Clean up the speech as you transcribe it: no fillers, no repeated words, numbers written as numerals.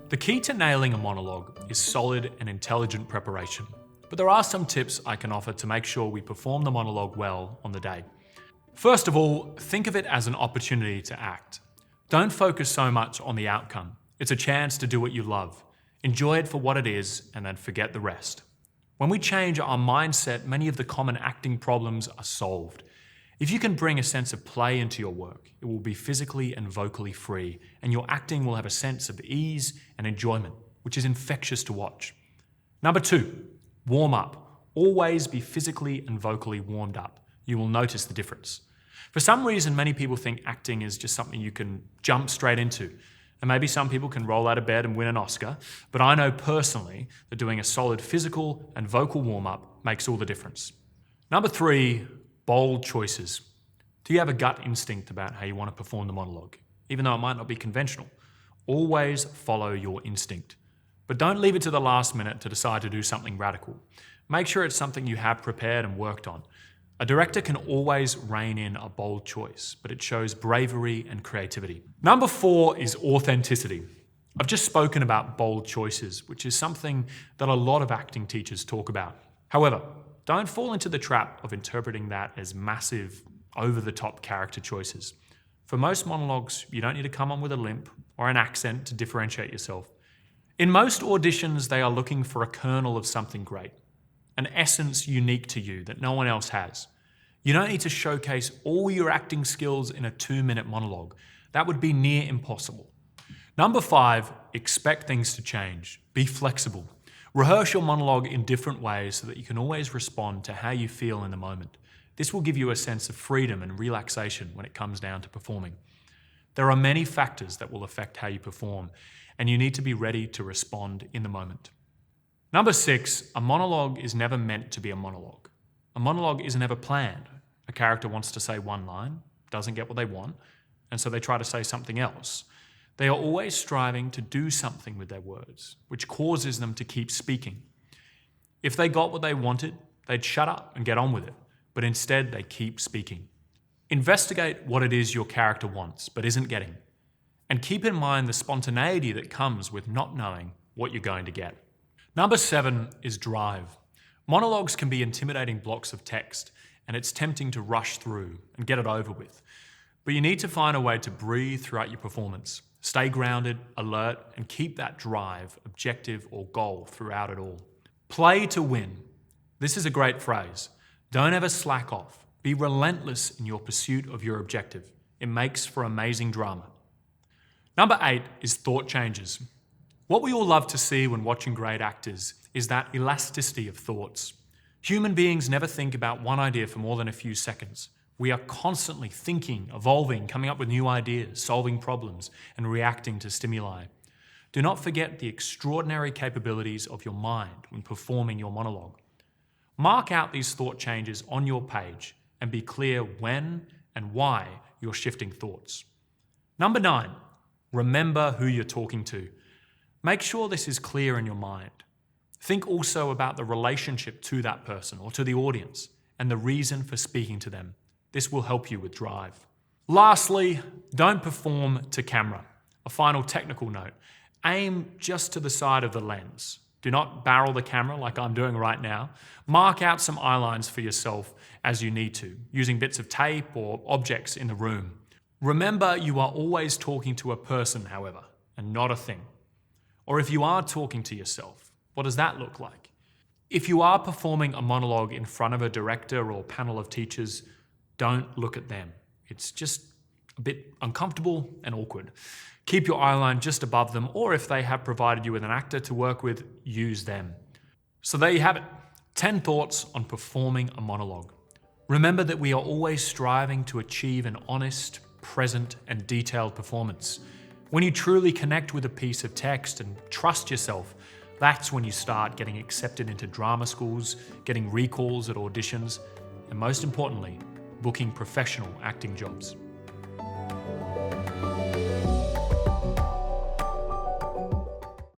The key to nailing a monologue is solid and intelligent preparation, but there are some tips I can offer to make sure we perform the monologue well on the day. First of all, think of it as an opportunity to act. Don't focus so much on the outcome. It's a chance to do what you love. Enjoy it for what it is, and then forget the rest. When we change our mindset, many of the common acting problems are solved. If you can bring a sense of play into your work, it will be physically and vocally free, and your acting will have a sense of ease and enjoyment, which is infectious to watch. Number 2, warm up. Always be physically and vocally warmed up. You will notice the difference. For some reason, many people think acting is just something you can jump straight into. And maybe some people can roll out of bed and win an Oscar, but I know personally that doing a solid physical and vocal warm-up makes all the difference. Number 3, bold choices. Do you have a gut instinct about how you want to perform the monologue? Even though it might not be conventional. Always follow your instinct. But don't leave it to the last minute to decide to do something radical. Make sure it's something you have prepared and worked on. A director can always rein in a bold choice, but it shows bravery and creativity. Number 4 is authenticity. I've just spoken about bold choices, which is something that a lot of acting teachers talk about. However, don't fall into the trap of interpreting that as massive, over-the-top character choices. For most monologues, you don't need to come on with a limp or an accent to differentiate yourself. In most auditions, they are looking for a kernel of something great. An essence unique to you that no one else has. You don't need to showcase all your acting skills in a 2-minute monologue. That would be near impossible. Number 5, expect things to change. Be flexible. Rehearse your monologue in different ways so that you can always respond to how you feel in the moment. This will give you a sense of freedom and relaxation when it comes down to performing. There are many factors that will affect how you perform, and you need to be ready to respond in the moment. Number 6, a monologue is never meant to be a monologue. A monologue is never planned. A character wants to say one line, doesn't get what they want, and so they try to say something else. They are always striving to do something with their words, which causes them to keep speaking. If they got what they wanted, they'd shut up and get on with it, but instead they keep speaking. Investigate what it is your character wants but isn't getting, and keep in mind the spontaneity that comes with not knowing what you're going to get. Number 7 is drive. Monologues can be intimidating blocks of text, and it's tempting to rush through and get it over with. But you need to find a way to breathe throughout your performance. Stay grounded, alert, and keep that drive, objective, or goal throughout it all. Play to win. This is a great phrase. Don't ever slack off. Be relentless in your pursuit of your objective. It makes for amazing drama. Number 8 is thought changes. What we all love to see when watching great actors is that elasticity of thoughts. Human beings never think about one idea for more than a few seconds. We are constantly thinking, evolving, coming up with new ideas, solving problems, and reacting to stimuli. Do not forget the extraordinary capabilities of your mind when performing your monologue. Mark out these thought changes on your page and be clear when and why you're shifting thoughts. Number 9, remember who you're talking to. Make sure this is clear in your mind. Think also about the relationship to that person or to the audience and the reason for speaking to them. This will help you with drive. Lastly, don't perform to camera. A final technical note, aim just to the side of the lens. Do not barrel the camera like I'm doing right now. Mark out some eye lines for yourself as you need to, using bits of tape or objects in the room. Remember, you are always talking to a person, however, and not a thing. Or if you are talking to yourself, what does that look like? If you are performing a monologue in front of a director or panel of teachers, don't look at them. It's just a bit uncomfortable and awkward. Keep your eye line just above them, or if they have provided you with an actor to work with, use them. So there you have it, 10 thoughts on performing a monologue. Remember that we are always striving to achieve an honest, present, and detailed performance. When you truly connect with a piece of text and trust yourself, that's when you start getting accepted into drama schools, getting recalls at auditions, and most importantly, booking professional acting jobs.